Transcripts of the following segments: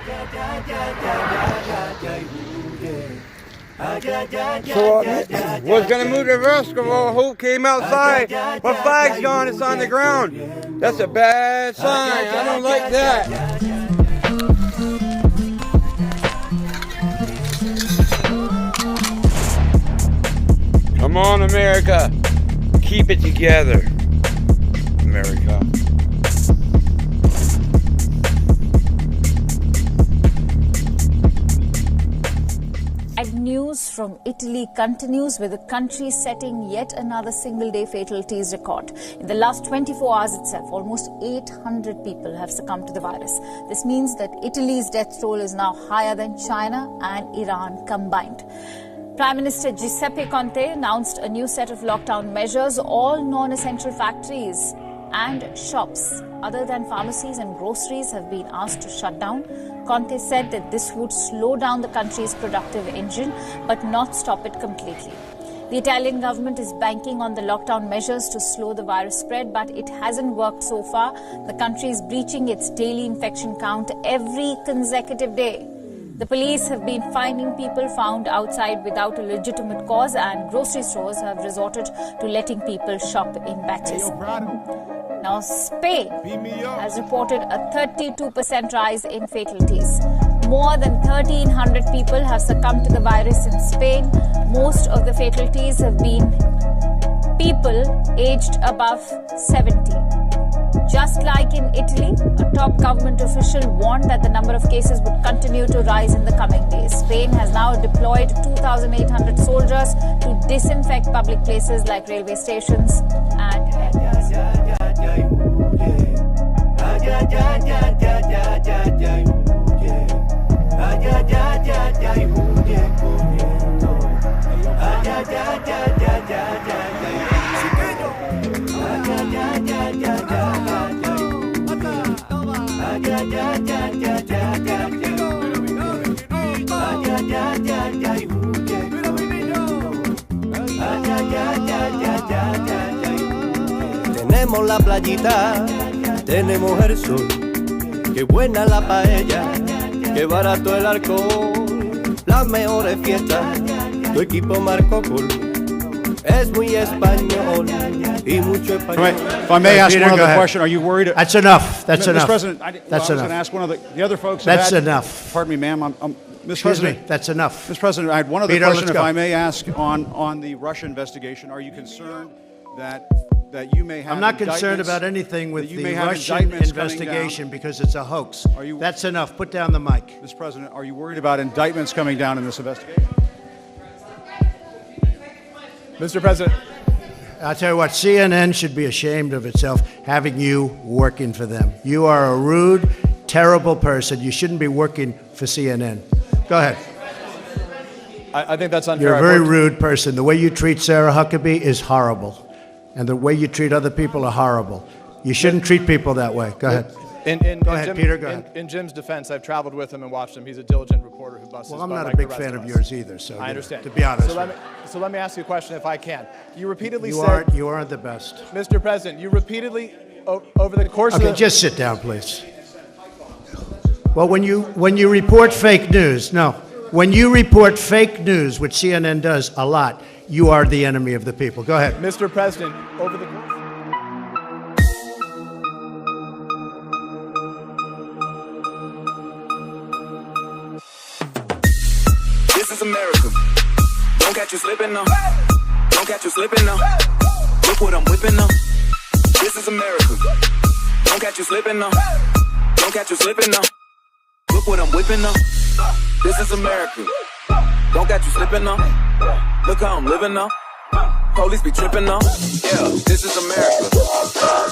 So was going to move the basketball hoop, came outside, my flag's gone, it's on the ground. That's a bad sign, I don't like that. Come on, America, keep it together, America. News from Italy continues, with the country setting yet another single-day fatalities record. In the last 24 hours itself, almost 800 people have succumbed to the virus. This means that Italy's death toll is now higher than China and Iran combined. Prime Minister Giuseppe Conte announced a new set of lockdown measures. All non-essential factories and shops other than pharmacies and groceries have been asked to shut down. Conte said that this would slow down the country's productive engine but not stop it completely. The Italian government is banking on the lockdown measures to slow the virus spread, but it hasn't worked so far. The country is breaching its daily infection count every consecutive day. The police have been fining people found outside without a legitimate cause, and grocery stores have resorted to letting people shop in batches. Now, Spain has reported a 32% rise in fatalities. More than 1,300 people have succumbed to the virus in Spain. Most of the fatalities have been people aged above 70. Just like in Italy, a top government official warned that the number of cases would continue to rise in the coming days. Spain has now deployed 2,800 soldiers to disinfect public places like railway stations and airports. Tenemos la playita, tenemos el sol, qué buena la paella, qué barato el alcohol, las mejores fiestas, tu equipo marcó gol, es muy español y mucho español. If I may ask Peter, one other question, are you worried? That's enough. That's enough. Mr. President, that's I was going to ask one of the other folks. That's enough. Pardon me, ma'am. Mr. President, that's enough. Mr. President, I had one other Peter, question, let's if go. I may ask, on the Russia investigation. Are you concerned that you may have? I'm not concerned about anything with the Russian investigation because it's a hoax. That's enough. Put down the mic. Mr. President, are you worried about indictments coming down in this investigation? Mr. President. I'll tell you what, CNN should be ashamed of itself having you working for them. You are a rude, terrible person. You shouldn't be working for CNN. Go ahead. I think that's unfair. You're a very rude person. The way you treat Sarah Huckabee is horrible. And the way you treat other people are horrible. You shouldn't treat people that way. Go ahead. Go ahead, Peter, go ahead. In Jim's defense, I've traveled with him and watched him. He's a diligent reporter who busts his butt. Well, I'm not like a big the rest fan of of us. yours either, so I understand. to be honest. So let me ask you a question if I can. You repeatedly You said... you aren't the best. Mr. President, you repeatedly, over the course of Okay, the... just sit down, please. Well, when you report fake news, when you report fake news, which CNN does a lot, you are the enemy of the people. Go ahead. Mr. President, over the... This is America. Don't catch you slipping now. Don't catch you slipping now. Look what I'm whipping now. This is America. Don't catch you slipping now. Don't catch you slipping now. Look what I'm whipping now. This is America. Don't catch you slipping now. Look how I'm living now. Police be tripping now. Yeah, this is America.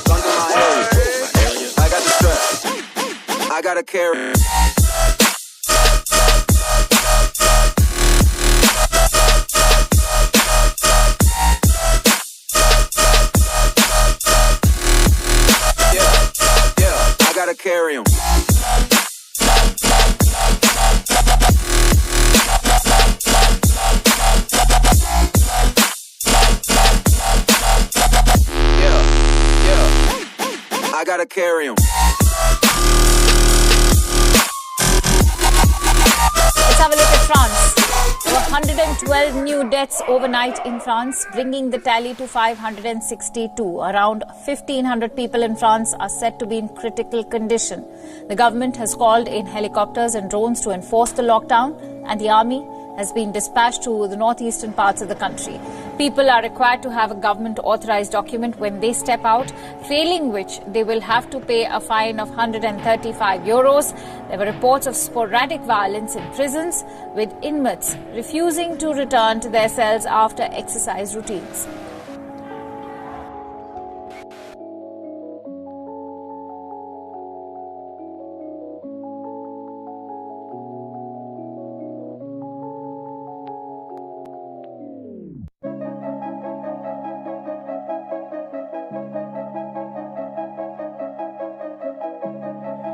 Guns in my area. I got the strap. I gotta carry. Gotta carry him. I gotta carry him. Let's have a look at France. There were 112 new deaths overnight in France, bringing the tally to 562. Around 1,500 people in France are said to be in critical condition. The government has called in helicopters and drones to enforce the lockdown, and the army has been dispatched to the northeastern parts of the country. People are required to have a government-authorized document when they step out, failing which they will have to pay a fine of 135 euros. There were reports of sporadic violence in prisons, with inmates refusing to return to their cells after exercise routines.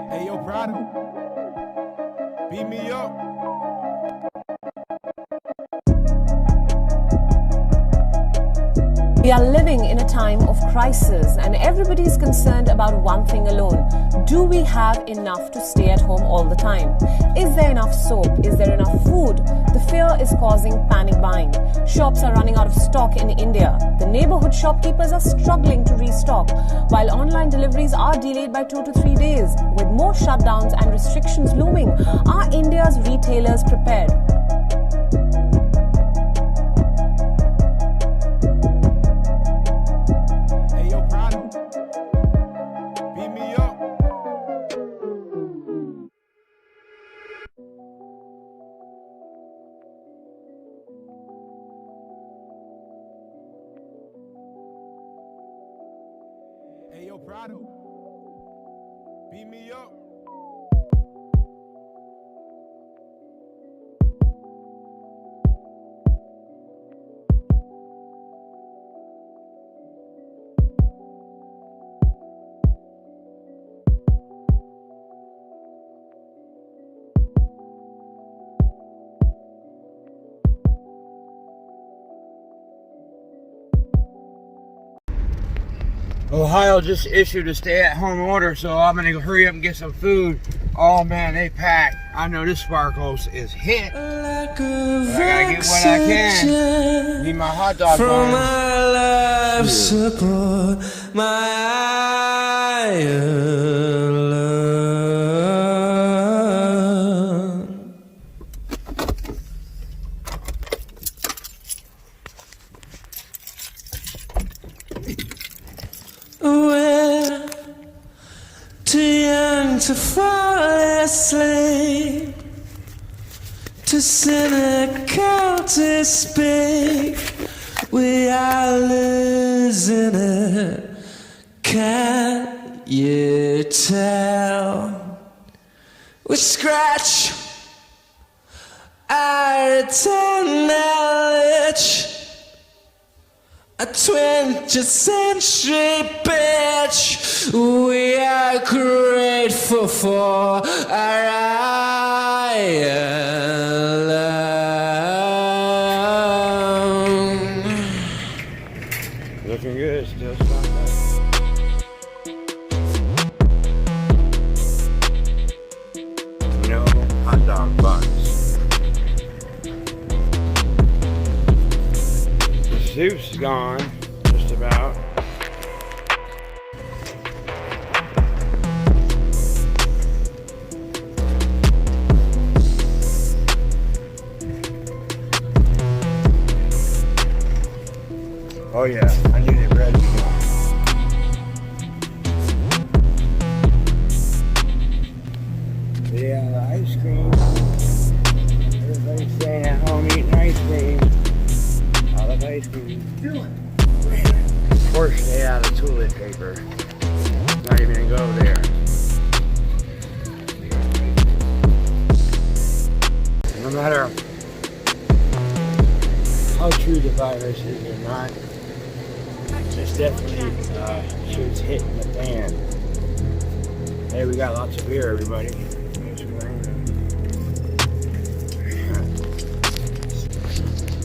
Hey, yo, Prado, beat me up. We are living in a time of crisis, and everybody is concerned about one thing alone. Do we have enough to stay at home all the time? Is there enough soap? Is there enough food? The fear is causing panic buying. Shops are running out of stock in India. The neighborhood shopkeepers are struggling to restock, while online deliveries are delayed by 2 to 3 days. With more shutdowns and restrictions looming, are India's retailers prepared? Hey, yo, Prado, beat me up. Ohio just issued a stay-at-home order, so I'm gonna hurry up and get some food. Oh man, they packed. I know this Sparkles is hit. But I gotta get what I can. Need my hot dog bun. My life support, my Ireland. We're too young to fall asleep, too cynical to speak. We are losing it, can't you tell? We scratch our eternal itch, a 20th century bitch. We are grateful for our Ireland. Looking good, still strong. No hot dog buns. The soup's gone, just about. Oh yeah, I needed bread. Yeah, the ice cream. Everybody's staying at home eating ice cream. I love ice cream. Of course, they out of toilet paper. Not even gonna go there. No matter how true the virus is or not, it's definitely shit's hitting the fan. Hey, we got lots of beer, everybody.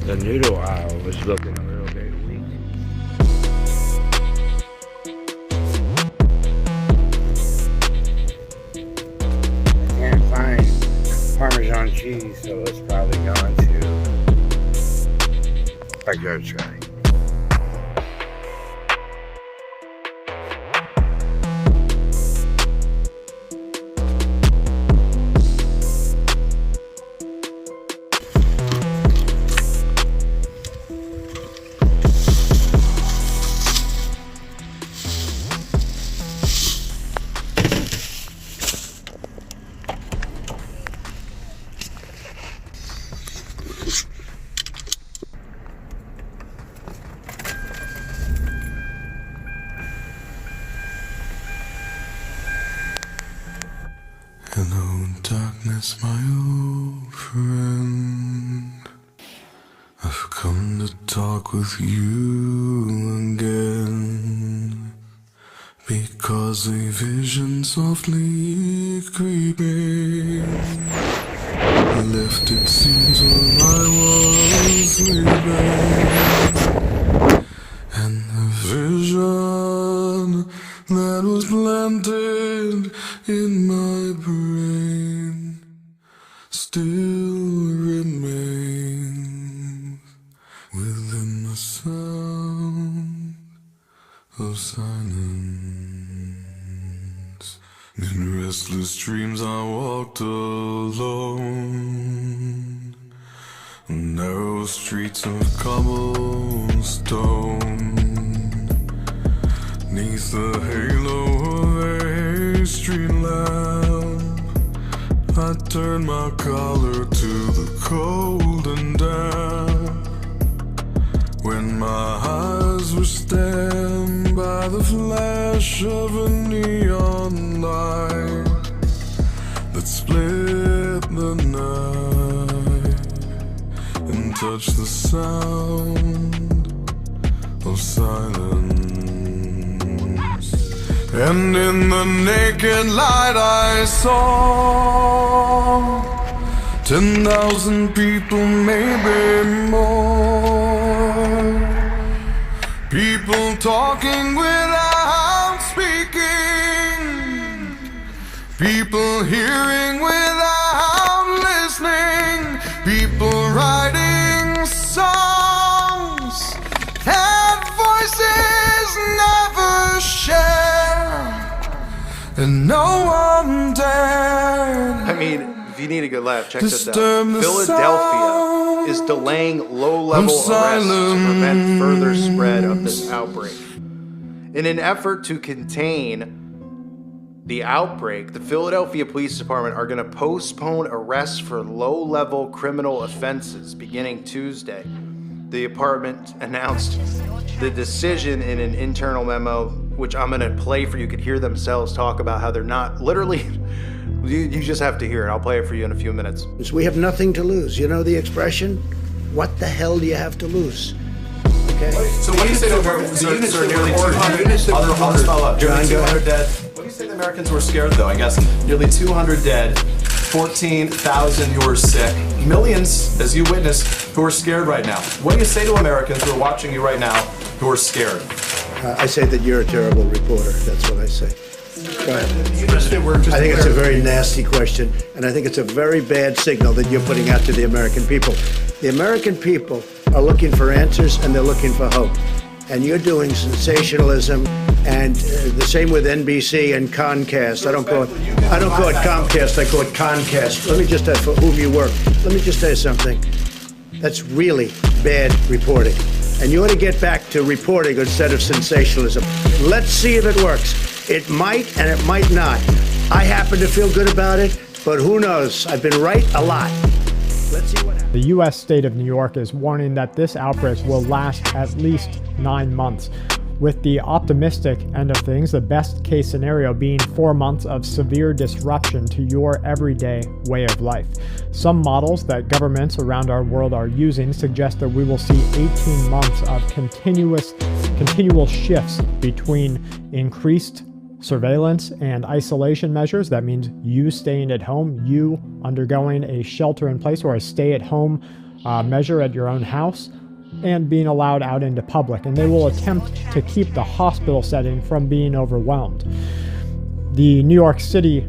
The noodle aisle was looking a little bit weak. I can't find Parmesan cheese. cheese, so it's probably gone to BackYard Tray. Hello, darkness, my old friend. I've come to talk with you again, because a vision softly creeping left its scenes when I was sleeping, and the vision that was planted in my brain still remains within the sound of silence. In restless dreams I walked alone, narrow streets of cobblestone, neath the halo of a street lamp. I turned my collar to the cold and damp, when my eyes were stabbed by the flash of a neon light that split the night and touched the sound of silence. And in the naked light I saw 10,000 people, maybe more. People talking without speaking, people hearing without listening, people writing songs that voices never share, and no one dared. I mean, if you need a good laugh, check this out. Philadelphia is delaying low-level arrests to prevent further spread of this outbreak. In an effort to contain the outbreak, the Philadelphia Police Department are going to postpone arrests for low-level criminal offenses beginning Tuesday. The department announced the decision in an internal memo, which I'm going to play for you. You could hear themselves talk about how they're not literally... You just have to hear it. I'll play it for you in a few minutes. We have nothing to lose. You know the expression? What the hell do you have to lose? Okay. So what do you say to Americans? Sir, nearly 200 dead. What do you say to Americans who are scared, though? I guess nearly 200 dead, 14,000 who are sick, millions, as you witnessed, who are scared right now. What do you say to Americans who are watching you right now who are scared? I say that you're a terrible reporter. That's what I say. Go ahead. I think it's a very nasty question, and I think it's a very bad signal that you're putting out to the American people. The American people are looking for answers, and they're looking for hope. And you're doing sensationalism, and the same with NBC and Comcast. I don't call it Comcast, I call it Concast. Let me just for whom you work. Let me just tell you something. That's really bad reporting. And you ought to get back to reporting instead of sensationalism. Let's see if it works. It might and it might not. I happen to feel good about it, but who knows? I've been right a lot. Let's see what happens. The U.S. state of New York is warning that this outbreak will last at least 9 months. With the optimistic end of things, the best case scenario being 4 months of severe disruption to your everyday way of life. Some models that governments around our world are using suggest that we will see 18 months of continual shifts between increased surveillance and isolation measures. That means you staying at home, you undergoing a shelter in place or a stay-at-home measure at your own house, and being allowed out into public. And they will attempt to keep the hospital setting from being overwhelmed. The New York City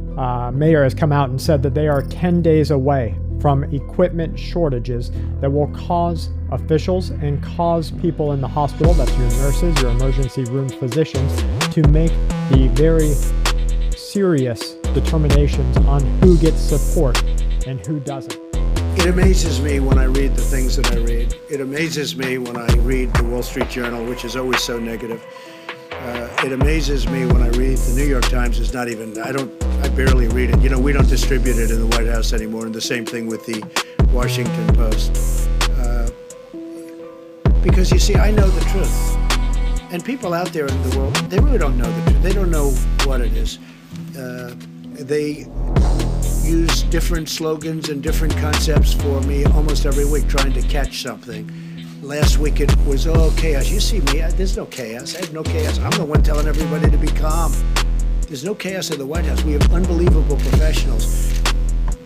mayor has come out and said that they are 10 days away from equipment shortages that will cause officials and cause people in the hospital, that's your nurses, your emergency room physicians, to make the very serious determinations on who gets support and who doesn't. It amazes me when I read the things that I read. It amazes me when I read the Wall Street Journal, which is always so negative. It amazes me when I read the New York Times. Is not even, I barely read it. You know, we don't distribute it in the White House anymore, and the same thing with the Washington Post. Because you see, I know the truth. And people out there in the world, they really don't know the truth. They don't know what it is. They use different slogans and different concepts for me almost every week, trying to catch something. Last week it was, oh, chaos. You see me, there's no chaos. I have no chaos. I'm the one telling everybody to be calm. There's no chaos in the White House. We have unbelievable professionals.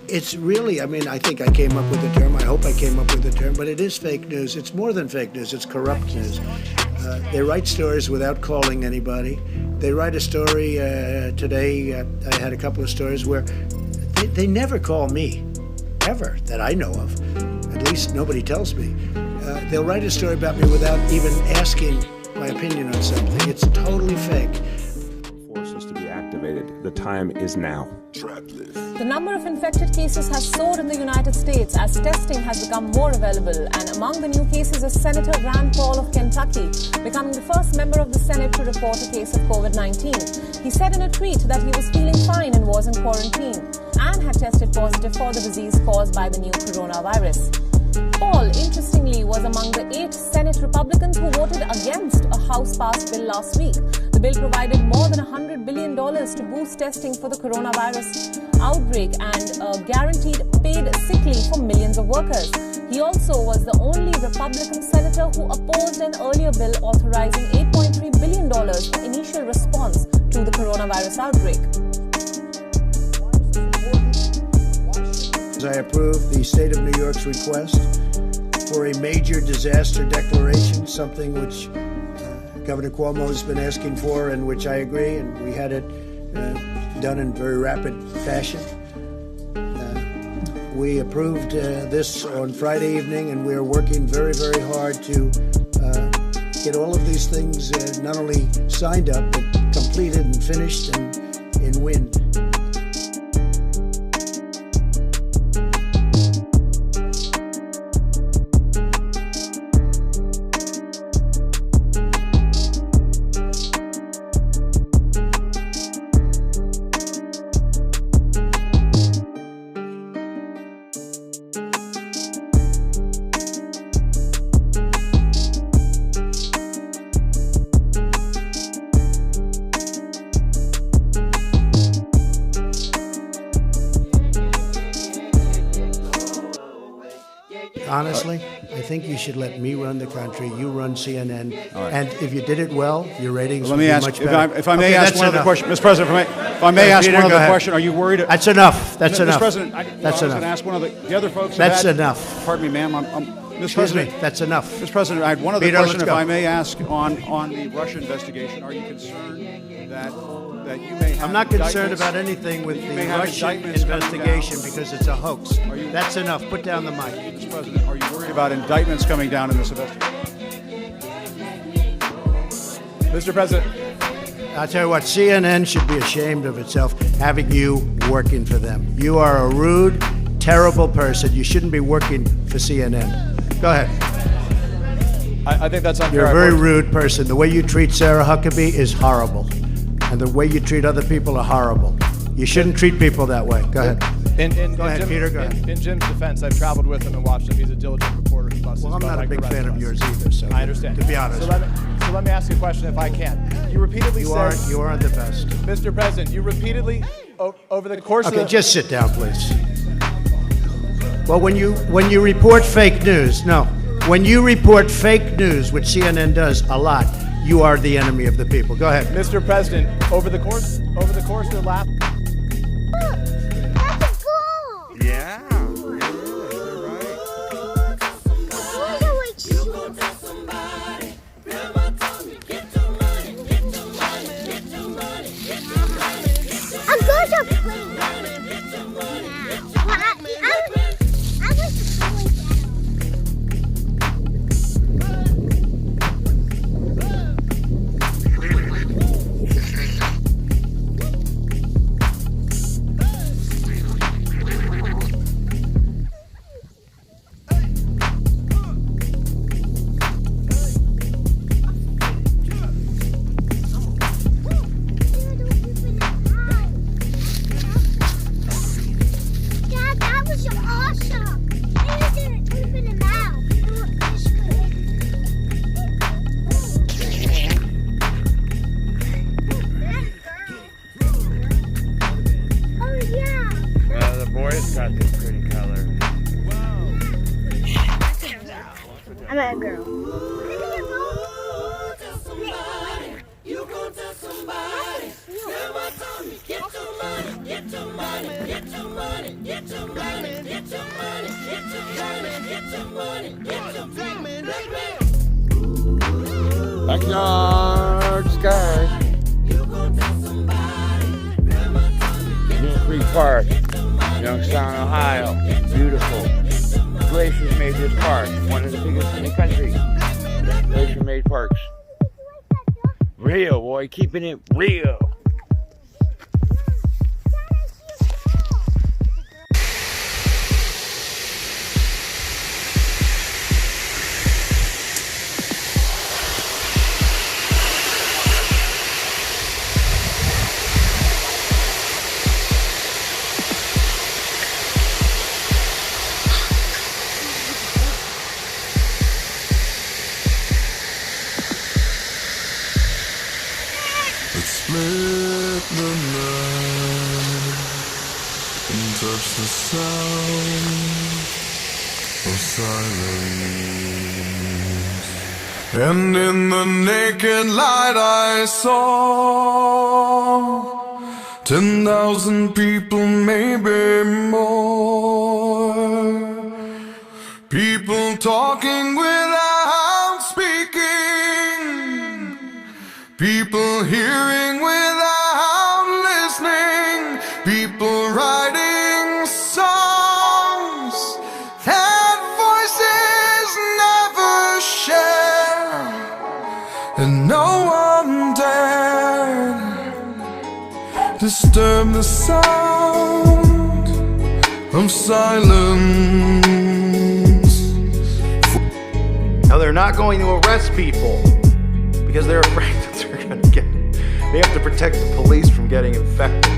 It's really, I think I came up with the term. I hope I came up with the term, but it is fake news. It's more than fake news. It's corrupt news. They write stories without calling anybody. They write a story today. I had a couple of stories where they never call me, ever, that I know of. At least nobody tells me. They'll write a story about me without even asking my opinion on something. It's totally fake. Forces to be activated. The time is now. The number of infected cases has soared in the United States as testing has become more available, and among the new cases is Senator Rand Paul of Kentucky, becoming the first member of the Senate to report a case of COVID-19. He said in a tweet that he was feeling fine and was in quarantine, and had tested positive for the disease caused by the new coronavirus. Paul, interestingly, was among the 8 Senate Republicans who voted against a House-passed bill last week. The bill provided more than $100 billion to boost testing for the coronavirus outbreak and guaranteed paid sick leave for millions of workers. He also was the only Republican senator who opposed an earlier bill authorizing $8.3 billion for initial response to the coronavirus outbreak. I approve the state of New York's request for a major disaster declaration, something which Governor Cuomo has been asking for and which I agree, and we had it done in very rapid fashion. We approved this on Friday evening, and we are working very, very hard to get all of these things not only signed up, but completed and finished and in wind. Honestly, I think you should let me run the country. You run CNN, right. And if you did it well, your ratings Let would me be ask, much better. if I may ask one other question, Mr. President. If I may ask Peter, one other go ahead. question, are you worried? That's enough. That's Mr. enough. President, That's I was enough. going to ask one of the other folks. That's enough. Pardon me, ma'am. Mr. Excuse President, me. That's enough. Mr. President, I had one other Peter, question, let's if go. I may ask, on the Russia investigation. Are you concerned that you may have? I'm not concerned indictments- about anything with you the may have Russian indictments coming investigation down? because it's a hoax. That's enough. Put down the mic. Mr. President, are you worried about indictments coming down in this investigation? Mr. President. I'll tell you what, CNN should be ashamed of itself having you working for them. You are a rude, terrible person. You shouldn't be working for CNN. Go ahead. I think that's unfair. You're a very rude person. The way you treat Sarah Huckabee is horrible. And the way you treat other people are horrible. You shouldn't treat people that way. Go ahead. Go ahead, Peter. Go ahead. In Jim's defense, I've traveled with him and watched him. He's a diligent reporter who busts Well, I'm his butt not a like big the rest fan of us. yours either, so I understand. to be honest. So let me ask you a question if I can. You repeatedly said... You aren't the best. Mr. President, you repeatedly, over the course of Okay, the... just sit down, please. Well, when you report fake news, when you report fake news, which CNN does a lot, you are the enemy of the people. Go ahead. Mr. President, over the course of the last... Yeah. got this pretty color. I'm a girl. BackYard sky. Mill Creek Park, Youngstown, Ohio. Beautiful. Glaciers made this park, one of the biggest in the country. Glacier made parks. Real, boy, keeping it real. Let's split the night and touch the sound of silence. And in the naked light I saw 10,000 people, maybe more. People talking without speaking. People hearing without listening. People writing songs that voices never share. And no one dared disturb the sound of silence. Now they're not going to arrest people because they're afraid that they have to protect the police from getting infected.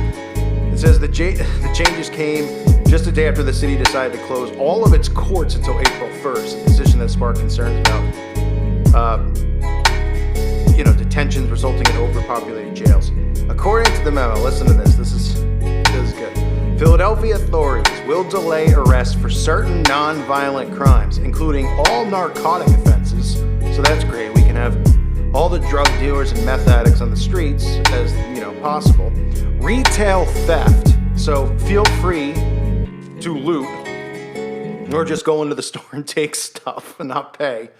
It says the changes came just a day after the city decided to close all of its courts until April 1st, a decision that sparked concerns about detentions resulting in overpopulated jails. According to the memo, listen to this. This is good. Philadelphia authorities will delay arrests for certain non-violent crimes, including all narcotic offenses. So that's great. We can have all the drug dealers and meth addicts on the streets as possible. Retail theft. So feel free to loot or just go into the store and take stuff and not pay.